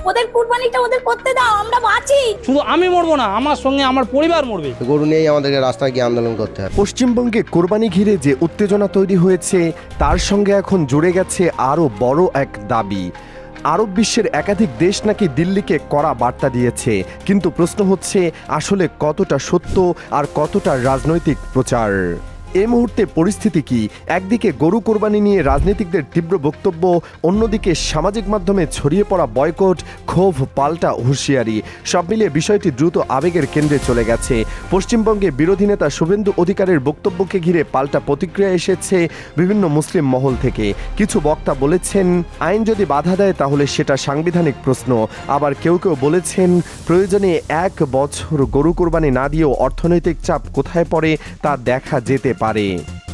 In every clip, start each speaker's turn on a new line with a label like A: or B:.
A: ওদের কুরবানিটা ওদের করতে দাও, আমরা বাঁচি।
B: শুধু আমি মরবো না, আমার সঙ্গে আমার পরিবার মরবে।
C: গরু নিয়েই আমাদেরকে রাস্তায় গিয়ে আন্দোলন করতে হয়।
D: পশ্চিমবঙ্গে কোরবানি ঘিরে যে উত্তেজনা তৈরি হয়েছে তার সঙ্গে এখন জুড়ে গেছে আরও বড় এক দাবি। আরব বিশ্বের একাধিক দেশ নাকি দিল্লিকে কড়া বার্তা দিয়েছে, কিন্তু প্রশ্ন হচ্ছে আসলে কতটা সত্য আর কতটা রাজনৈতিক প্রচার। এই মুহূর্তে পরিস্থিতি কি? একদিকে গরু কোরবানি নিয়ে রাজনীতিকদের তীব্র বক্তব্য, অন্যদিকে সামাজিক মাধ্যমে ছড়িয়ে পড়া বয়কট, ক্ষোভ, পাল্টা হুঁশিয়ারি। সব মিলিয়ে বিষয়টি দ্রুত আবেগের কেন্দ্রে চলে গেছে। পশ্চিমবঙ্গে বিরোধী নেতা শুভেন্দু অধিকারীর বক্তব্যকে ঘিরে পাল্টা প্রতিক্রিয়া এসেছে বিভিন্ন মুসলিম মহল থেকে। কিছু বক্তা বলেছেন আইন যদি বাধা দেয় তাহলে সেটা সাংবিধানিক প্রশ্ন। আবার কেউ কেউ বলেছেন প্রয়োজনে 1 বছর গরু কোরবানি না দিয়েও অর্থনৈতিক চাপ কোথায় পড়ে তা দেখা যেতে পারে।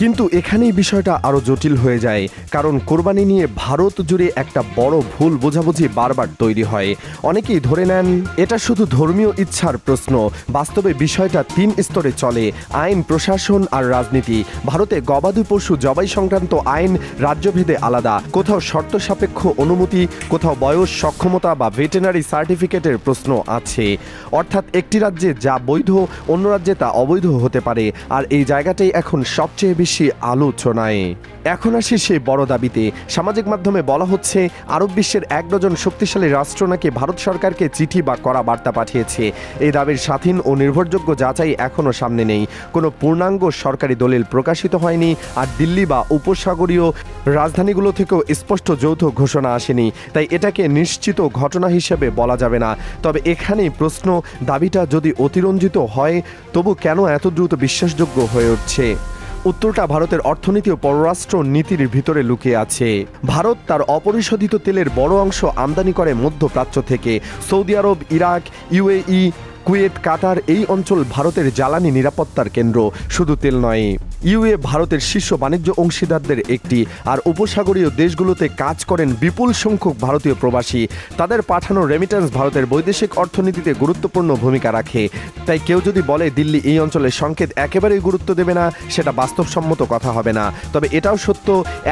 D: কিন্তু এখানেই বিষয়টা আরো জটিল হয়ে যায়, কারণ কোরবানি নিয়ে ভারত জুড়ে একটা বড় ভুল বোঝাবুঝি বারবার তৈরি হয়। অনেকেই ধরে নেন এটা শুধু ধর্মীয় ইচ্ছার প্রশ্ন। বাস্তবে বিষয়টা 3 স্তরে চলে: আইন, প্রশাসন আর রাজনীতি। ভারতে গবাদি পশু জবাই সংক্রান্ত আইন রাজ্যভেদে আলাদা। কোথাও শর্ত সাপেক্ষ অনুমতি, কোথাও বয়স, সক্ষমতা বা ভেটেরিনারি সার্টিফিকেটের প্রশ্ন আছে। অর্থাৎ একটি রাজ্যে যা বৈধ অন্য রাজ্যে তা অবৈধ হতে পারে। আর এই জায়গাটাই এখন সবচেয়ে বেশি আলোচনায়। এখন আসি সেই বড় দাবিতে। সামাজিক মাধ্যমে বলা হচ্ছে আরব বিশ্বের 1 ডজন শক্তিশালী রাষ্ট্র নাকি ভারত সরকারকে চিঠি বা কড়া বার্তা পাঠিয়েছে। এই দাবির স্বাধীন ও নির্ভরযোগ্য যাচাই এখনও সামনে নেই। কোনো পূর্ণাঙ্গ সরকারি দলিল প্রকাশিত হয়নি, আর দিল্লি বা উপসাগরীয় রাজধানীগুলো থেকেও স্পষ্ট যৌথ ঘোষণা আসেনি। তাই এটাকে নিশ্চিত ঘটনা হিসেবে বলা যাবে না। তবে এখানেই প্রশ্ন, দাবিটা যদি অতিরঞ্জিত হয় তবু কেন এত দ্রুত বিশ্বাসযোগ্য হয়ে উঠছে? উত্তরটা ভারতের অর্থনীতি ও পররাষ্ট্র নীতির ভিতরে লুকিয়ে আছে। ভারত তার অপরিশোধিত তেলের বড় অংশ আমদানি করে মধ্যপ্রাচ্য থেকে। সৌদি আরব, ইরাক, ইউএই, কুয়েত, কাতার এই অঞ্চল ভারতের জ্বালানি নিরাপত্তার কেন্দ্র। শুধু তেল নয়, ইউএ ভারতের শীর্ষ বাণিজ্য অংশীদারদের একটি। আর উপসাগরীয় দেশগুলোতে কাজ করেন বিপুল সংখ্যক ভারতীয় প্রবাসী। তাদের পাঠানো রেমিটেন্স ভারতের বৈদেশিক অর্থনীতিতে গুরুত্বপূর্ণ ভূমিকা রাখে। তাই কেউ যদি বলে দিল্লি এই অঞ্চলের সংকেত একেবারেই গুরুত্ব দেবে না, সেটা বাস্তবসম্মত কথা হবে না। তবে এটাও সত্য,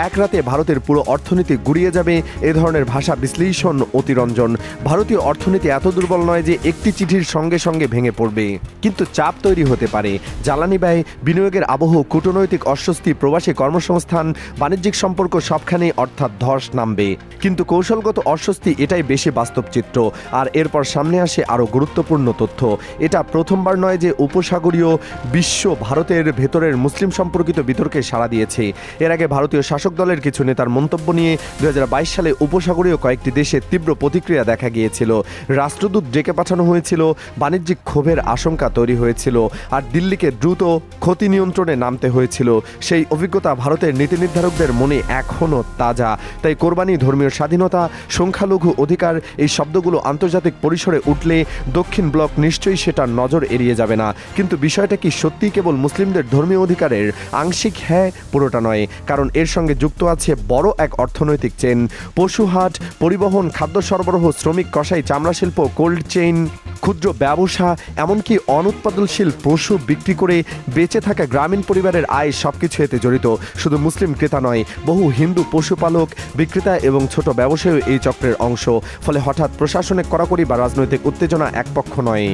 D: এক রাতে ভারতের পুরো অর্থনীতি গুড়িয়ে যাবে এ ধরনের ভাষা বিশ্লেষণ অতিরঞ্জন। ভারতীয় অর্থনীতি এত দুর্বল নয় যে একটি চিঠির সঙ্গে সঙ্গে ভেঙে পড়বে, কিন্তু চাপ তৈরি হতে পারে। জ্বালানি ব্যয়, বিনিয়োগের আবহ, কূটনৈতিক অস্বস্তি, প্রবাসী কর্মসংস্থান, বাণিজ্যিক সম্পর্ক সবখানেই অর্থাৎ ধস নামবে। কিন্তু কৌশলগত অস্বস্তি এটাই বেশি বাস্তব চিত্র। আর এরপর সামনে আসে আরও গুরুত্বপূর্ণ তথ্য। এটা প্রথমবার নয় যে উপসাগরীয় বিশ্ব ভারতের ভেতরের মুসলিম সম্পর্কিত বিতর্কে সাড়া দিয়েছে। এর আগে ভারতীয় শাসক দলের কিছু নেতার মন্তব্য নিয়ে 2022 সালে উপসাগরীয় কয়েকটি দেশে তীব্র প্রতিক্রিয়া দেখা গিয়েছিল। রাষ্ট্রদূত ডেকে পাঠানো হয়েছিল, বাণিজ্যিক ক্ষোভের আশঙ্কা তৈরি হয়েছিল, আর দিল্লিকে দ্রুত ক্ষতি নিয়ন্ত্রণে নামতে হয়েছিল। সেই অভিজ্ঞতা ভারতের নীতি নির্ধারকদের মনে এখনও তাজা। তাই কোরবানি, ধর্মীয় স্বাধীনতা, সংখ্যালঘু অধিকার এই শব্দগুলো আন্তর্জাতিক পরিসরে উঠলে দক্ষিণ ব্লক নিশ্চয়ই সেটার নজর এড়িয়ে যাবে না। কিন্তু বিষয়টা কি সত্যিই কেবল মুসলিমদের ধর্মীয় অধিকারের আংশিক? হ্যাঁ, পুরোটা নয়। কারণ এর সঙ্গে যুক্ত আছে বড় এক অর্থনৈতিক চেন। পশুহাট, পরিবহন, খাদ্য সরবরাহ, শ্রমিক, কসাই, চামড়া শিল্প, কোল্ড চেইন, ক্ষুদ্র ব্যবসা, এমনকি অনুৎপাদনশীল পশু বিক্রি করে বেঁচে থাকা গ্রামীণ পরিবারের আয় সবকিছু এতে জড়িত। শুধু মুসলিম ক্রেতা নয়, বহু হিন্দু পশুপালক, বিক্রেতা এবং ছোট ব্যবসায়ী এই চক্রের অংশ। ফলে হঠাৎ প্রশাসনিক কড়াকড়ি বা রাজনৈতিক উত্তেজনা একপক্ষ নয়,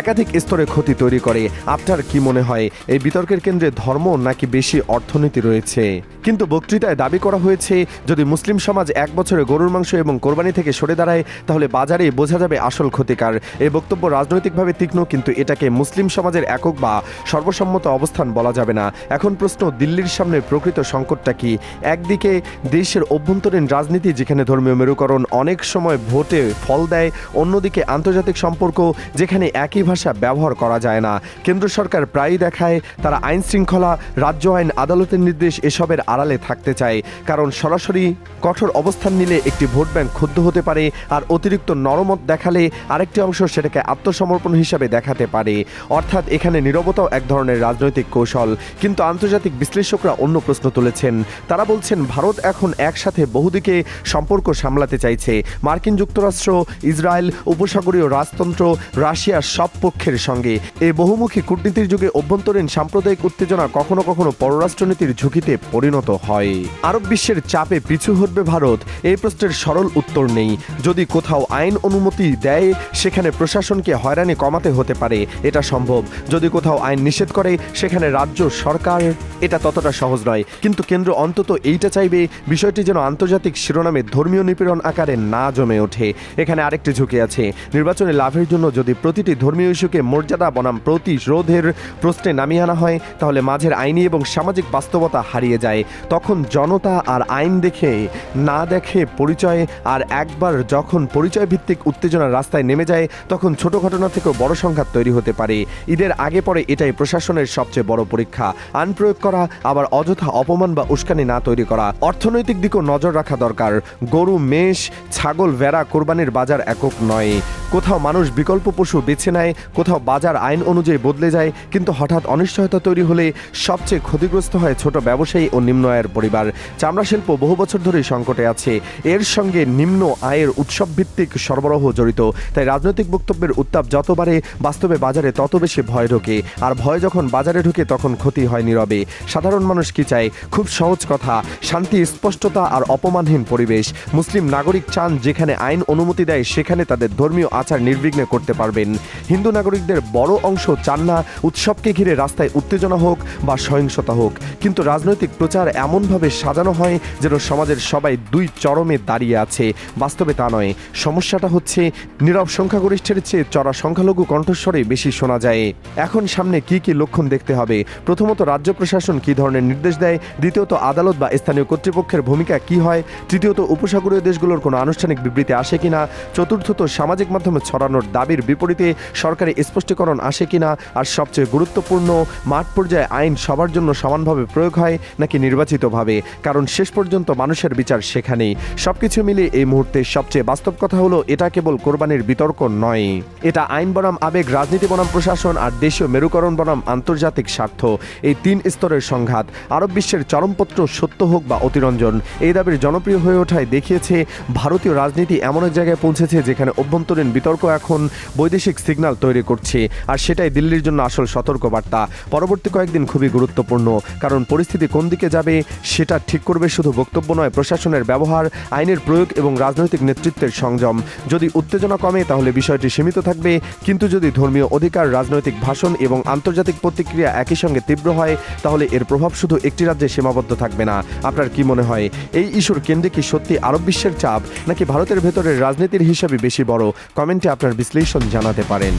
D: একাধিক স্তরে ক্ষতি তৈরি করে। আপনার কি মনে হয়, এই বিতর্কের কেন্দ্রে ধর্ম নাকি বেশি অর্থনীতি রয়েছে? কিন্তু বক্তৃতায় দাবি করা হয়েছে যদি মুসলিম সমাজ 1 বছরে গরুর মাংস এবং কোরবানি থেকে সরে দাঁড়ায় তাহলে বাজারে বোঝা যাবে আসল ক্ষতিকার। এই বক্তব্য রাজনৈতিকভাবে তীক্ষ্ণ, কিন্তু এটাকে মুসলিম সমাজের একক বা সর্বসম্মত অবস্থান বলা যাবে না। এখন প্রশ্ন, দিল্লির সামনে প্রকৃত সংকটটা কি? একদিকে দেশের অভ্যন্তরীণ রাজনীতি যেখানে ধর্মীয় মেরুকরণ অনেক সময় ভোটে ফল দেয়, অন্যদিকে আন্তর্জাতিক সম্পর্ক যেখানে একই ভাষা ব্যবহার করা যায় না। কেন্দ্র সরকার প্রায়ই দেখায় তারা আইন শৃঙ্খলা, রাজ্য আইন, আদালতের নির্দেশ এসবের আড়ালে থাকতে চায়। কারণ সরাসরি কঠোর অবস্থান নিলে একটি ভোট ব্যাংক ক্ষুব্ধ হতে পারে, আর অতিরিক্ত নরমত দেখালে আরেকটি অংশ সেটাকে আত্মসমর্পণ হিসাবে দেখাতে পারে। অর্থাৎ এখানে নীরবতাও এক ধরনের রাজনৈতিক কৌশল। কিন্তু আন্তর্জাতিক বিশ্লেষকরা অন্য প্রশ্ন তুলেছেন। তারা বলছেন ভারত এখন একসাথে বহুদিকে সম্পর্ক সামলাতে চাইছে। মার্কিন যুক্তরাষ্ট্র, ইসরায়েল, উপসাগরীয় রাজতন্ত্র, রাশিয়ার সব পক্ষের সঙ্গে। এই বহুমুখী কূটনীতির যুগে অভ্যন্তরীণ সাম্প্রদায়িক উত্তেজনা কখনো কখনো পররাষ্ট্রনীতির ঝুঁকিতে পরিণত হয়। আরব বিশ্বের চাপে পিছু হটবে ভারত? এই প্রশ্নের সরল উত্তর নেই। যদি কোথাও আইন অনুমতি দেয়, সেখানে প্রশাসনকে হয়রানি কমাতে হতে পারে, এটা সম্ভব। যদি কোথাও আইন নিষেধ করে, সেখানে রাজ্য সরকার, এটা ততটা সহজ নয়। কিন্তু কেন্দ্র অন্তত এইটা চাইবে, বিষয়টি যেন আন্তর্জাতিক শিরোনামে ধর্মীয় নিপীড়ন আকারে না জমে ওঠে। এখানে আরেকটি ঝুঁকি আছে। নির্বাচনে লাভের জন্য যদি প্রতিটি ধর্মীয় ইস্যুকে মর্যাদা বনাম প্রতিরোধের প্রশ্নে নামিয়ে আনা হয়, তাহলে মাঝের আইনি এবং সামাজিক বাস্তবতা হারিয়ে যায়। তখন জনতা আর আইন দেখে না দেখে পরিচয়, আর একবার যখন পরিচয় ভিত্তিক উত্তেজনার রাস্তায় নেমে যায়, তখন ছোট ঘটনা থেকেও বড় সংঘাত তৈরি হতে পারে। ঈদের আগে পরে এটাই প্রশাসনের সবচেয়ে বড় পরীক্ষা। আইন প্রয়োগ করা, আবার অযথা অপমান বা উস্কানি না তৈরি করা। অর্থনৈতিক দিকেও নজর রাখা দরকার। গরু, মেষ, ছাগল, ভেড়া কোরবানির বাজার একক নয়। কোথাও মানুষ বিকল্প পশু বেছে নেয়, কোথাও বাজার আইন অনুযায়ী বদলে যায়। কিন্তু হঠাৎ অনিশ্চয়তা তৈরি হলে সবচেয়ে ক্ষতিগ্রস্ত হয় ছোট ব্যবসায়ী ও নিম্ন আয়ের পরিবার। চামড়া শিল্প বহু বছর ধরেই সংকটে আছে। এর সঙ্গে নিম্ন আয়ের উৎসব ভিত্তিক সরবরাহ জড়িত। তাই রাজনৈতিক বক্তব্যের উত্তাপ যত বাড়ে, বাস্তবে বাজারে তত বেশি ভয় ঢোকে। আর ভয় যখন বাজারে ঢুকে, তখন ক্ষতি হয় নীরবে। সাধারণ মানুষ কি চায়? খুব সহজ কথা, শান্তি, স্পষ্টতা আর অপমানহীন পরিবেশ। মুসলিম নাগরিক চান যেখানে আইন অনুমতি দেয়, সেখানে তাদের ধর্মীয় আচার নির্বিঘ্নে করতে পারবেন। হিন্দু নাগরিকদের বড় অংশ চান না উৎসবকে ঘিরে রাস্তায় উত্তেজনা হোক বা সহিংসতা হোক। কিন্তু রাজনৈতিক প্রচার এমনভাবে সাজানো হয় যেন সমাজের সবাই দুই চরমে দাঁড়িয়ে আছে। বাস্তবে তা নয়। সমস্যাটা হচ্ছে নীরব সংখ্যাগরিষ্ঠের চেয়ে চড়া সংখ্যালঘু কণ্ঠস্বরে বেশি শোনা যায়। এখন সামনে কি কি লক্ষণ দেখতে হবে? প্রথমত, রাজ্য প্রশাসন কি ধরনের নির্দেশ দেয়। দ্বিতীয়ত, আদালত বা স্থানীয় কর্তৃপক্ষের ভূমিকা কি হয়। তৃতীয়ত, উপসাগরীয় দেশগুলোর কোনো আনুষ্ঠানিক বিবৃতি আসে কিনা। চতুর্থত, সামাজিক মাধ্যমে ছড়ানোর দাবির বিপরীতে সরকারি স্পষ্টীকরণ আসে কিনা। আর সবচেয়ে গুরুত্বপূর্ণ, মাঠ পর্যায়ে আইন সবার জন্য সমানভাবে প্রয়োগ হয় নাকি নির্বাচিতভাবে। কারণ শেষ পর্যন্ত মানুষের বিচার সেখানেই। সবকিছু মিলে এই মুহূর্তে সবচেয়ে বাস্তব কথা হলো, এটা কেবল কোরবানির বিতর্ক নয়। এটা আইন বনাম আবেগ, রাজনীতি বনাম প্রশাসন আর দেশীয় মেরুকরণ বনাম আন্তর্জাতিক স্বার্থ। এই তিন স্তরের সংঘাত। আরব বিশ্বের চরমপত্র সত্য হোক বা অতিরঞ্জন, এই দাবির জনপ্রিয় হয়ে ওঠায় দেখিয়েছে ভারতীয় রাজনীতি এমন এক জায়গায় পৌঁছেছে যেখানে অভ্যন্তরীণ বিতর্ক এখন বৈদেশিক সিগন্যাল তৈরি করছে। আর সেটাই দিল্লির জন্য আসল সতর্কবার্তা। পরবর্তী কয়েকদিন খুবই গুরুত্বপূর্ণ, কারণ পরিস্থিতি কোন দিকে যাবে সেটা ঠিক করবে শুধু বক্তব্য নয়, প্রশাসনের ব্যবহার, আইনের প্রয়োগ এবং রাজনৈতিক নেতৃত্বের সংযম। যদি উত্তেজনা কমে, তাহলে বিষয়টি সীমিত থাকবে। কিন্তু যদি ধর্মীয় অধিকার, রাজনৈতিক ভাষণ এবং আন্তর্জাতিক প্রতিক্রিয়া একই সঙ্গে তীব্র হয়, তাহলে এর প্রভাব শুধু একটি রাজ্যে সীমাবদ্ধ থাকবে না। আপনার কি মনে হয়, এই ইস্যুর কেন্দ্রে কি সত্যি আরব বিশ্বের চাপ, নাকি ভারতের ভেতরের রাজনীতির হিসাবে বেশি বড়? কমেন্টে আপনার বিশ্লেষণ জানাতে পারেন।